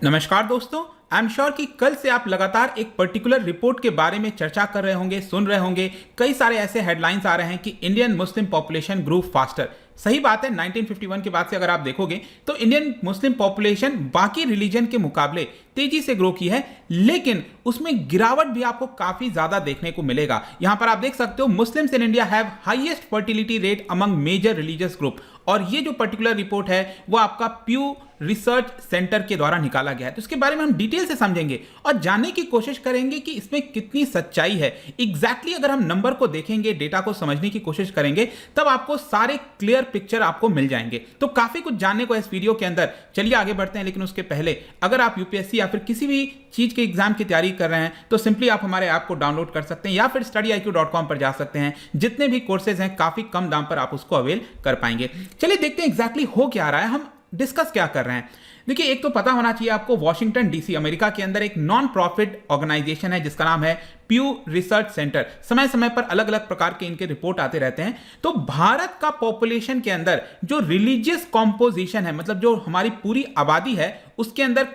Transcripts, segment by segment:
नमस्कार दोस्तों, I am sure कि कल से आप लगातार एक पर्टिकुलर रिपोर्ट के बारे में चर्चा कर रहे होंगे, सुन रहे होंगे। कई सारे ऐसे हेडलाइंस आ रहे हैं कि Indian Muslim population grow faster. सही बात है, 1951 के बाद से अगर आप देखोगे तो इंडियन मुस्लिम पॉपुलेशन बाकी रिलीजन के मुकाबले तेजी से ग्रो की है, लेकिन उसमें गिरावट भी आपको काफी ज्यादा देखने को मिलेगा। यहां पर आप देख सकते हो Muslims in India have highest fertility rate among major religious group. और ये जो पर्टिकुलर रिपोर्ट है वो आपका प्यू रिसर्च सेंटर के द्वारा निकाला गया है। तो इसके बारे में हम डिटेल से समझेंगे और जानने की कोशिश करेंगे कि इसमें कितनी सच्चाई है। एग्जैक्टली अगर हम नंबर को देखेंगे, डेटा को समझने की कोशिश करेंगे, तब आपको सारे क्लियर पिक्चर आपको मिल जाएंगे। तो काफी कुछ जानने को इस वीडियो के अंदर। चलिए आगे बढ़ते हैं, लेकिन उसके पहले अगर आप यूपीएससी या फिर किसी भी चीज के एग्जाम की तैयारी कर रहे हैं तो सिंपली आप हमारे ऐप को डाउनलोड कर सकते हैं या फिर studiiq.com पर जा सकते हैं। जितने भी कोर्सेज हैं काफी कम दाम पर आप उसको अवेल कर पाएंगे। चलिए देखते हैं एग्जैक्टली हो क्या रहा है, हम डिस्कस क्या कर रहे हैं। देखिए, एक तो पता होना चाहिए आपको, वॉशिंगटन डीसी अमेरिका के अंदर एक नॉन प्रॉफिट ऑर्गेनाइजेशन है जिसका नाम है प्यू रिसर्च सेंटर। समय समय पर अलग अलग प्रकार के इनके रिपोर्ट आते रहते हैं। तो भारत का पॉपुलेशन के अंदर जो रिलीजियस कॉम्पोजिशन है, मतलब जो हमारी पूरी आबादी है उसके अंदर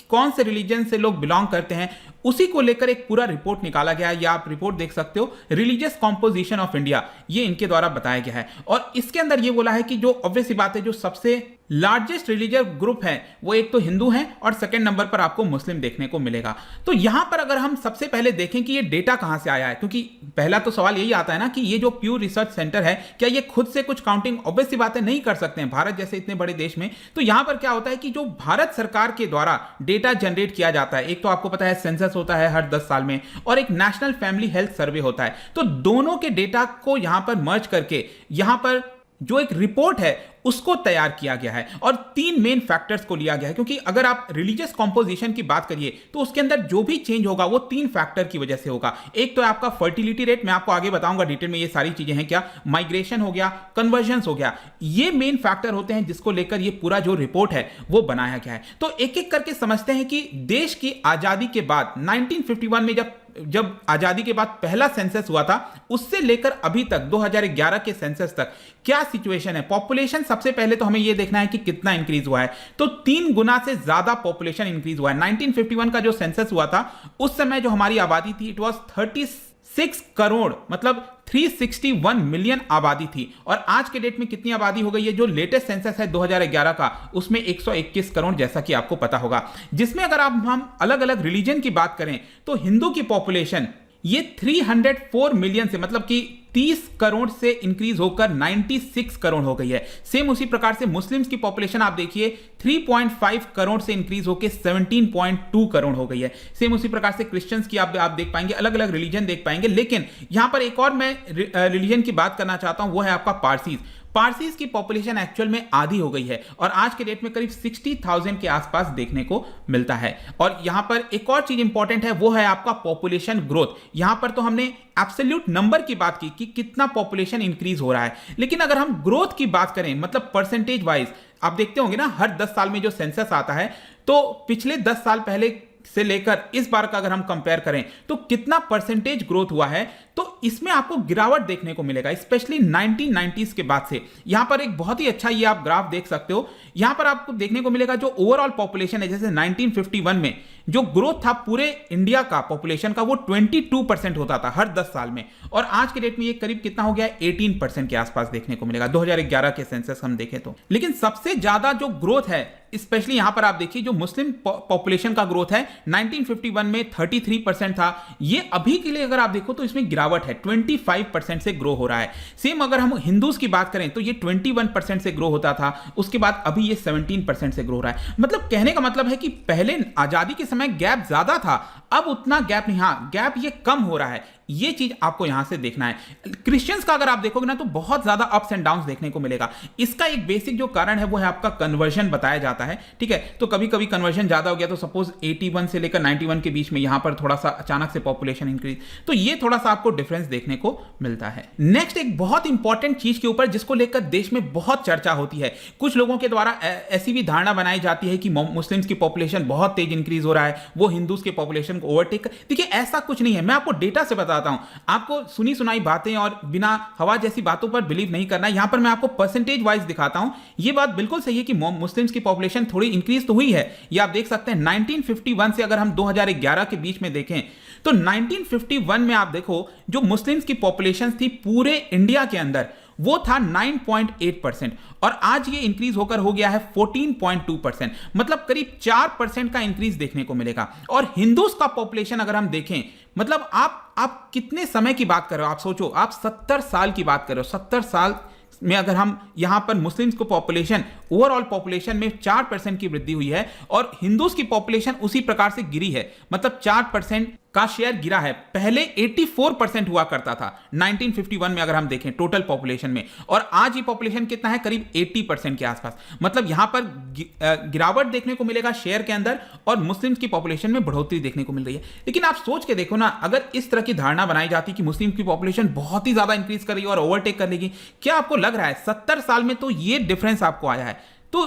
कौन से रिलीजन से लोग बिलोंग करते हैं, उसी को लेकर एक पूरा रिपोर्ट निकाला गया है। या आप रिपोर्ट देख सकते हो, रिलीजियस कॉम्पोजिशन ऑफ इंडिया, ये इनके द्वारा बताया गया है। और इसके अंदर ये बोला है कि जो ऑब्वियस सी बात है, जो सबसे लार्जेस्ट रिलीजियस ग्रुप है वो एक तो हिंदू हैं और सेकंड नंबर पर आपको मुस्लिम देखने को मिलेगा। तो यहां पर अगर हम सबसे पहले देखें कि ये डेटा कहां से आया है, क्योंकि पहला तो सवाल यही आता है ना कि ये जो प्यू रिसर्च सेंटर है, क्या ये खुद से कुछ काउंटिंग ऑब्वियस सी बातें नहीं कर सकते हैं भारत जैसे इतने बड़े देश में। तो यहां पर क्या होता है कि जो भारत सरकार के द्वारा डेटा जनरेट किया जाता है, एक तो आपको पता है सेंसस होता है हर 10 साल में, और एक नेशनल फैमिली हेल्थ सर्वे होता है। तो दोनों के डेटा को यहां पर मर्ज करके यहां पर जो एक रिपोर्ट है उसको तैयार किया गया है और 3 मेन फैक्टर्स को लिया गया है। क्योंकि अगर आप रिलीजियस कॉम्पोजिशन की बात करिए तो उसके अंदर जो भी चेंज होगा वो 3 फैक्टर की वजह से होगा। एक तो है आपका फर्टिलिटी रेट, मैं आपको आगे बताऊंगा डिटेल में ये सारी चीजें हैं क्या, माइग्रेशन हो गया, कन्वर्जन्स हो गया, ये मेन फैक्टर होते हैं जिसको लेकर ये पूरा जो रिपोर्ट है वो बनाया गया है। तो एक एक करके समझते हैं कि देश की आजादी के बाद 1951 में जब आजादी के बाद पहला सेंसस हुआ था, उससे लेकर अभी तक 2011 के सेंसस तक क्या सिचुएशन है। पॉपुलेशन सबसे पहले तो हमें यह देखना है कि कितना इंक्रीज हुआ है। तो 3 गुना से ज्यादा पॉपुलेशन इंक्रीज हुआ है। 1951 का जो सेंसस हुआ था उस समय जो हमारी आबादी थी इट वाज 36 करोड़, मतलब 361 मिलियन आबादी थी। और आज के डेट में कितनी आबादी हो गई है, जो लेटेस्ट सेंसस है 2011 का, उसमें 121 करोड़, जैसा कि आपको पता होगा। जिसमें अगर हम अलग अलग रिलीजन की बात करें तो हिंदू की पॉपुलेशन ये 304 मिलियन से, मतलब कि 30 करोड़ से इंक्रीज होकर 96 करोड़ हो गई है। सेम उसी प्रकार से मुस्लिम्स की पॉपुलेशन आप देखिए 3.5 करोड़ से इंक्रीज होकर 17.2 करोड़ हो गई है। सेम उसी प्रकार से क्रिश्चियंस की आप देख पाएंगे, अलग अलग रिलीजन देख पाएंगे। लेकिन यहां पर एक और मैं रिलीजन की बात करना चाहता हूं, वो है आपका पारसीज। पारसीज की पॉपुलेशन एक्चुअल में आधी हो गई है और आज के डेट में करीब 60,000 के आसपास देखने को मिलता है। और यहां पर एक और चीज इंपॉर्टेंट है, वो है आपका पॉपुलेशन ग्रोथ। यहां पर तो हमने एब्सोल्यूट नंबर की बात की कि कितना पॉपुलेशन इंक्रीज हो रहा है, लेकिन अगर हम ग्रोथ की बात करें, मतलब परसेंटेज वाइज, आप देखते होंगे ना हर 10 साल में जो सेंसस आता है, तो पिछले 10 साल पहले से लेकर इस बार का अगर हम कंपेयर करें तो कितना परसेंटेज ग्रोथ हुआ है, तो इसमें आपको गिरावट देखने को मिलेगा, स्पेशली 1990s के बाद से। यहां पर एक बहुत ही अच्छा ये आप ग्राफ देख सकते हो। यहां पर आपको देखने को मिलेगा जो ओवरऑल पॉपुलेशन है, जैसे 1951 में जो ग्रोथ था पूरे इंडिया का पॉपुलेशन का, वो 22% होता था हर 10 साल में, और आज के डेट में ये करीब कितना हो गया है, 18% के आसपास देखने को मिलेगा 2011 के सेंसस हम देखें तो। लेकिन सबसे ज्यादा जो ग्रोथ है, स्पेशली यहां पर आप देखिए जो मुस्लिम पॉपुलेशन का ग्रोथ है 1951 में 33% था, ये अभी के लिए अगर आप देखो तो इसमें गिरावट है, 25% से ग्रो हो रहा है। सेम अगर हम हिंदूज की बात करें तो ये 21% से ग्रो होता था, उसके बाद अभी ये 17% से ग्रो हो रहा है। मतलब कहने का मतलब है कि पहले आजादी के समय गैप ज्यादा था, अब उतना गैप नहीं, हाँ गैप ये कम हो रहा है। ये चीज आपको यहां से देखना है। क्रिश्चियंस का अगर आप देखोगे ना तो बहुत ज्यादा अप्स एंड डाउन्स देखने को मिलेगा। इसका एक बेसिक जो कारण है वो है आपका कन्वर्जन बताया जाता है, ठीक है। तो कभी कभी कन्वर्जन ज्यादा हो गया, तो सपोज 81 से लेकर 91 के बीच में यहां पर थोड़ा सा अचानक से पॉपुलेशन इंक्रीज, तो ये थोड़ा सा आपको डिफरेंस देखने को मिलता है। नेक्स्ट एक बहुत इंपॉर्टेंट चीज के ऊपर जिसको लेकर देश में बहुत चर्चा होती है, कुछ लोगों के द्वारा ऐसी भी धारणा बनाई जाती है कि मुस्लिम्स की पॉपुलेशन बहुत तेज इंक्रीज हो रहा है, वो हिंदूज के पॉपुलेशन को ओवरटेक। देखिए ऐसा कुछ नहीं है, मैं आपको डेटा से बता बताता हूं, आपको सुनी सुनाई बातें और बिना हवा जैसी बातों पर बिलीव नहीं करना। यहां पर मैं आपको परसेंटेज वाइज दिखाता हूं। यह बात बिल्कुल सही है कि मुस्लिम्स की पॉपुलेशन थोड़ी इंक्रीज तो हुई है। ये आप देख सकते हैं 1951 से अगर हम 2011 के बीच में देखें तो 1951 में आप देखो जो मुस्लिम्स की पॉपुलेशन थी पूरे इंडिया के अंदर वो था 9.8% और आज ये इंक्रीज होकर हो गया है 14.2%, मतलब करीब 4% का इंक्रीज देखने को मिलेगा। और हिंदूज का पॉपुलेशन अगर हम देखें, मतलब आप कितने समय की बात कर रहे हो, आप सोचो, आप 70 साल की बात कर रहे हो। 70 साल में अगर हम यहां पर मुस्लिम्स को पॉपुलेशन, ओवरऑल पॉपुलेशन में 4% की वृद्धि हुई है और हिंदूज की पॉपुलेशन उसी प्रकार से गिरी है, मतलब 4% का शेयर गिरा है। पहले 84% हुआ करता था 1951 में अगर हम देखें टोटल पॉपुलेशन में, और आज ये पॉपुलेशन कितना है, करीब 80% के आसपास। मतलब यहां पर गिरावट देखने को मिलेगा शेयर के अंदर और मुस्लिम्स की पॉपुलेशन में बढ़ोतरी देखने को मिल रही है। लेकिन आप सोच के देखो ना, अगर इस तरह की धारणा बनाई जाती कि मुस्लिम की पॉपुलेशन बहुत ही ज्यादा इंक्रीज कर रही है और ओवरटेक कर लेगी, क्या आपको लग रहा है 70 साल में तो ये डिफरेंस आपको आया है? तो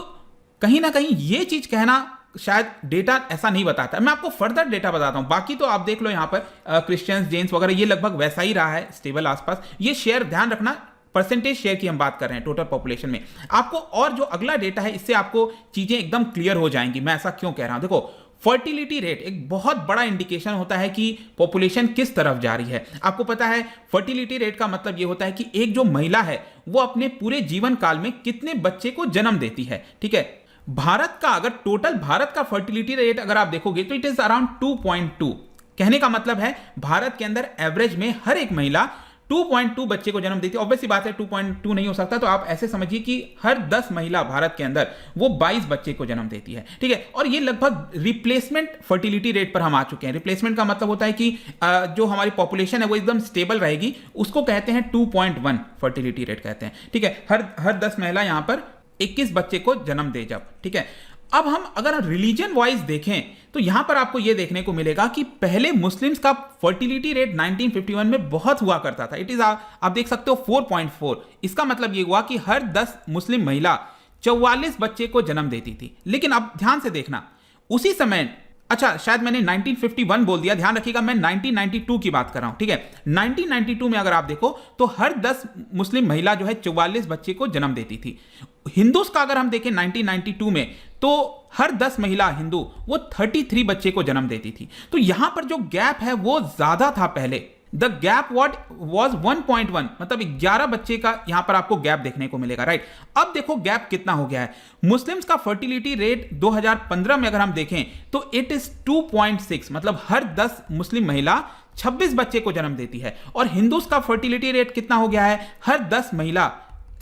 कहीं ना कहीं ये चीज कहना शायद डेटा ऐसा नहीं बताता। मैं आपको फर्दर डेटा बताता हूं। बाकी तो आप देख लो यहां पर क्रिश्चियंस, जैन्स वगैरह ये लगभग वैसा ही रहा है, स्टेबल आसपास। ये शेयर ध्यान रखना, परसेंटेज शेयर की हम बात कर रहे हैं टोटल पॉपुलेशन में। आपको और जो अगला डेटा है इससे आपको चीजें एकदम क्लियर हो जाएंगी। मैं ऐसा क्यों कह रहा हूं, देखो फर्टिलिटी रेट एक बहुत बड़ा इंडिकेशन होता है कि पॉपुलेशन किस तरफ जा रही है। आपको पता है फर्टिलिटी रेट का मतलब यह होता है कि एक जो महिला है वो अपने पूरे जीवन काल में कितने बच्चे को जन्म देती है। ठीक है, भारत का अगर टोटल भारत का फर्टिलिटी रेट अगर आप देखोगे तो इट इज अराउंड 2.2। कहने का मतलब है भारत के अंदर एवरेज में हर एक महिला 2.2 बच्चे को जन्म देती है। ऑब्वियसली बात है 2.2 नहीं हो सकता, तो आप ऐसे समझिए कि हर 10 महिला भारत के अंदर वो 22 बच्चे को जन्म देती है। ठीक है, और ये लगभग रिप्लेसमेंट फर्टिलिटी रेट पर हम आ चुके हैं। रिप्लेसमेंट का मतलब होता है कि जो हमारी पॉपुलेशन है वो एकदम स्टेबल रहेगी, उसको कहते हैं 2.1 फर्टिलिटी रेट कहते हैं। ठीक है, हर 10 महिला यहां पर 21 बच्चे को जन्म दे जब। ठीक है, अब हम अगर रिलीजन वाइज देखें तो यहां पर आपको यह देखने को मिलेगा कि पहले मुस्लिम्स का फर्टिलिटी रेट 1951 में बहुत हुआ करता था। इट इज आप देख सकते हो 4.4। इसका मतलब यह हुआ कि हर 10 मुस्लिम महिला 44 बच्चे को जन्म देती थी। लेकिन अब ध्यान से देखना, उसी समय, अच्छा शायद मैंने 1951 बोल दिया, ध्यान रखिएगा मैं 1992 की बात कर रहा हूं। ठीक है, 1992 में अगर आप देखो तो हर 10 मुस्लिम महिला जो है 44 बच्चे को जन्म देती थी। हिंदूज का अगर हम देखें 1992 में तो हर 10 महिला हिंदू वो 33 बच्चे को जन्म देती थी। तो यहां पर जो गैप है वो ज्यादा था पहले। द गैप वॉज 1.1, मतलब 11 बच्चे का यहां पर आपको गैप देखने को मिलेगा। राइट, अब देखो गैप कितना हो गया है। मुस्लिम्स का फर्टिलिटी रेट 2015 में अगर हम देखें तो इट इज 2.6, मतलब हर 10 मुस्लिम महिला 26 बच्चे को जन्म देती है। और हिंदूज का फर्टिलिटी रेट कितना हो गया है, हर 10 महिला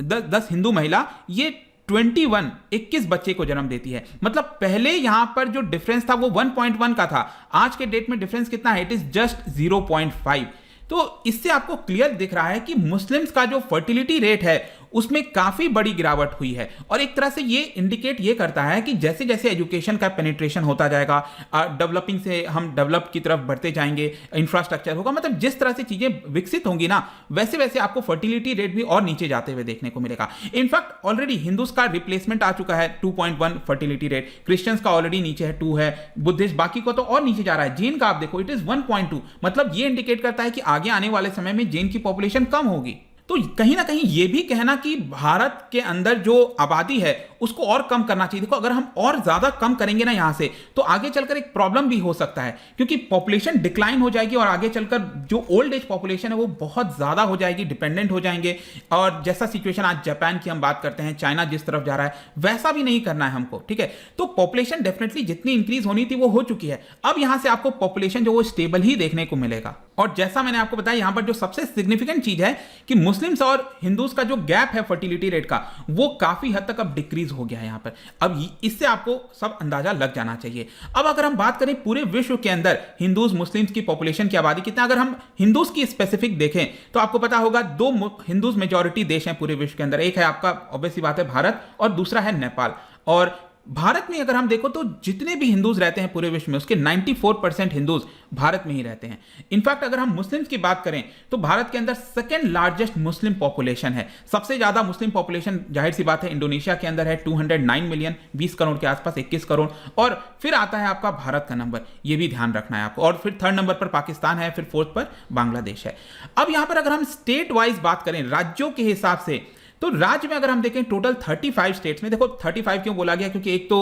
10 हिंदू महिला ये 21 बच्चे को जन्म देती है। मतलब पहले यहां पर जो डिफरेंस था वो 1.1 का था, आज के डेट में डिफरेंस कितना है, इट इज जस्ट 0.5। तो इससे आपको क्लियर दिख रहा है कि मुस्लिम्स का जो फर्टिलिटी रेट है उसमें काफी बड़ी गिरावट हुई है। और एक तरह से ये इंडिकेट ये करता है कि जैसे जैसे एजुकेशन का पेनिट्रेशन होता जाएगा, डेवलपिंग से हम डेवलप की तरफ बढ़ते जाएंगे, इंफ्रास्ट्रक्चर होगा, मतलब जिस तरह से चीजें विकसित होंगी ना वैसे वैसे आपको फर्टिलिटी रेट भी और नीचे जाते हुए देखने को मिलेगा। इनफैक्ट ऑलरेडी हिंदूज का रिप्लेसमेंट आ चुका है 2.1 फर्टिलिटी रेट, क्रिश्चियंस का ऑलरेडी नीचे है 2 है, बुद्धिस्ट बाकी को तो और नीचे जा रहा है। जैन का आप देखो इट इज 1.2, मतलब ये इंडिकेट करता है कि आगे आने वाले समय में जैन की पॉपुलेशन कम होगी। तो कहीं ना कहीं यह भी कहना कि भारत के अंदर जो आबादी है उसको और कम करना चाहिए। देखो अगर हम और ज्यादा कम करेंगे ना यहां से तो आगे चलकर एक प्रॉब्लम भी हो सकता है, क्योंकि पॉपुलेशन डिक्लाइन हो जाएगी और आगे चलकर जो ओल्ड एज पॉपुलेशन है वो बहुत ज्यादा हो जाएगी, डिपेंडेंट हो जाएंगे। और जैसा सिचुएशन आज जापान की हम बात करते हैं, चाइना जिस तरफ जा रहा है वैसा भी नहीं करना है हमको। ठीक है, तो पॉपुलेशन डेफिनेटली जितनी इंक्रीज होनी थी वो हो चुकी है। अब यहां से आपको पॉपुलेशन जो वो स्टेबल ही देखने को मिलेगा। और जैसा मैंने आपको बताया यहां पर जो सबसे सिग्निफिकेंट चीज है कि मुस्लिम्स और हिंदूज का जो गैप है फर्टिलिटी रेट का वो काफी हद तक अब डिक्रीज हो गया है यहां पर। अब इससे आपको सब अंदाजा लग जाना चाहिए। अब अगर हम बात करें पूरे विश्व के अंदर हिंदूज मुस्लिम्स की पॉपुलेशन की आबादी कितना, अगर हम हिंदूज की स्पेसिफिक देखें तो आपको पता होगा 2 हिंदूज मेजॉरिटी देश हैं पूरे विश्व के अंदर। एक है आपका ऑब्वियसली बात है भारत और दूसरा है नेपाल। और भारत में अगर हम देखो तो जितने भी हिंदूज रहते हैं पूरे विश्व में उसके 94% हिंदूज भारत में ही रहते हैं। इनफैक्ट अगर हम मुस्लिम्स की बात करें तो भारत के अंदर सेकेंड लार्जेस्ट मुस्लिम पॉपुलेशन है। सबसे ज्यादा मुस्लिम पॉपुलेशन जाहिर सी बात है इंडोनेशिया के अंदर है 209 मिलियन, 20 करोड़ के आसपास, 21 करोड़। और फिर आता है आपका भारत का नंबर, यह भी ध्यान रखना है आपको। और फिर थर्ड नंबर पर पाकिस्तान है, फिर फोर्थ पर बांग्लादेश है। अब यहां पर अगर हम स्टेट वाइज बात करें, राज्यों के हिसाब से, तो राज्य में अगर हम देखें टोटल 35 स्टेट्स में, देखो 35 क्यों बोला गया, क्योंकि एक तो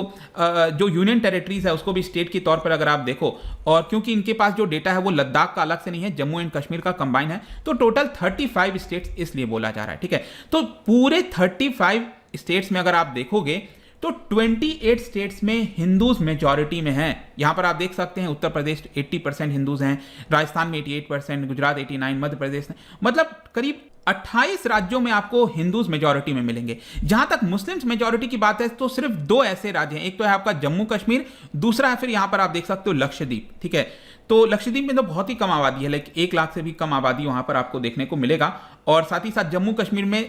जो यूनियन टेरिटरीज है उसको भी स्टेट के तौर पर अगर आप देखो, और क्योंकि इनके पास जो डेटा है वो लद्दाख का अलग से नहीं है, जम्मू एंड कश्मीर का कंबाइन है, तो टोटल 35 स्टेट्स इसलिए बोला जा रहा है। ठीक है, तो पूरे 35 स्टेट्स में अगर आप देखोगे तो 28 स्टेट्स में हिंदूज मेजॉरिटी में हैं। यहां पर आप देख सकते हैं उत्तर प्रदेश 80% हिंदूज हैं, राजस्थान में 88%, गुजरात 89%, मध्य प्रदेश, मतलब करीब 28 राज्यों में आपको हिंदूज मेजॉरिटी में मिलेंगे। जहां तक मुस्लिम्स मेजॉरिटी की बात है तो सिर्फ 2 ऐसे राज्य हैं, एक तो है आपका जम्मू कश्मीर, दूसरा है फिर यहां पर आप देख सकते हो लक्षद्वीप। ठीक है, तो लक्षद्वीप में तो बहुत ही कम आबादी है, लाइक 1 लाख से भी कम आबादी वहां पर आपको देखने को मिलेगा। और साथ ही साथ जम्मू कश्मीर में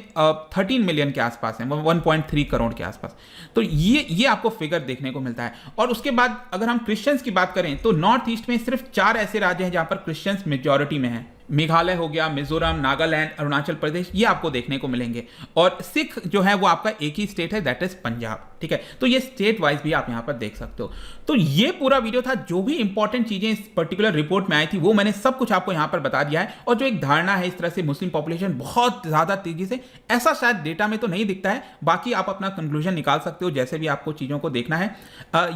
13 मिलियन के आसपास है, 1.3 करोड़ के आसपास। तो ये आपको फिगर देखने को मिलता है। और उसके बाद अगर हम क्रिश्चियंस की बात करें तो नॉर्थ ईस्ट में सिर्फ 4 ऐसे राज्य हैं जहां पर क्रिश्चियंस मेजॉरिटी में हैं। मेघालय हो गया, मिजोरम, नागालैंड, अरुणाचल प्रदेश, ये आपको देखने को मिलेंगे। और सिख जो है वो आपका एक ही स्टेट है, दैट इज पंजाब। ठीक है, तो ये स्टेट वाइज भी आप यहां पर देख सकते हो। तो ये पूरा वीडियो था, जो भी इंपॉर्टेंट चीजें इस पर्टिकुलर रिपोर्ट में आई थी वो मैंने सब कुछ आपको यहां पर बता दिया है। और जो एक धारणा है इस तरह से मुस्लिम पॉपुलेशन बहुत ज्यादा तेजी से, ऐसा शायद डेटा में तो नहीं दिखता है, बाकी आप अपना कंक्लूजन निकाल सकते हो जैसे भी आपको चीजों को देखना है।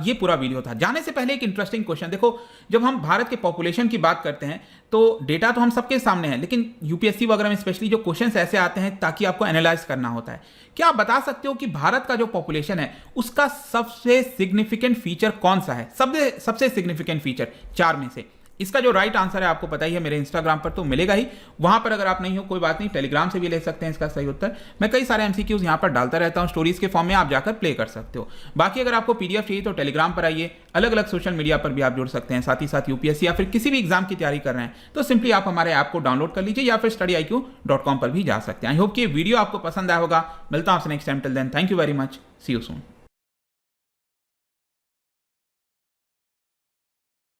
ये पूरा वीडियो था। जाने से पहले एक इंटरेस्टिंग क्वेश्चन, देखो जब हम भारत के पॉपुलेशन की बात करते हैं तो डेटा तो हम सबके सामने है, लेकिन यूपीएससी वगैरह में स्पेशली जो क्वेश्चंस ऐसे आते हैं ताकि आपको एनालाइज करना होता है। क्या आप बता सकते हो कि भारत का जो पॉपुलेशन है उसका सबसे सिग्निफिकेंट फीचर कौन सा है? सबसे सिग्निफिकेंट फीचर 4 में से। इसका जो राइट आंसर है आपको पता ही है, मेरे इंस्टाग्राम पर तो मिलेगा ही। वहां पर अगर आप नहीं हो कोई बात नहीं, टेलीग्राम से भी ले सकते हैं इसका सही उत्तर। मैं कई सारे एमसीक्यूज यहां पर डालता रहता हूं स्टोरीज के फॉर्म में, आप जाकर प्ले कर सकते हो। बाकी अगर आपको पीडीएफ चाहिए तो टेलीग्राम पर आइए, अलग अलग सोशल मीडिया पर भी आप जुड़ सकते हैं। साथ ही साथ यूपीएससी या फिर किसी भी एग्जाम की तैयारी कर रहे हैं तो सिंपली आप हमारे ऐप को डाउनलोड कर लीजिए या फिर studiiq.com पर भी जा सकते हैं। आई होप कि वीडियो आपको पसंद आया होगा। मिलता हूं आपसे next time, till then thank you very much, see you soon.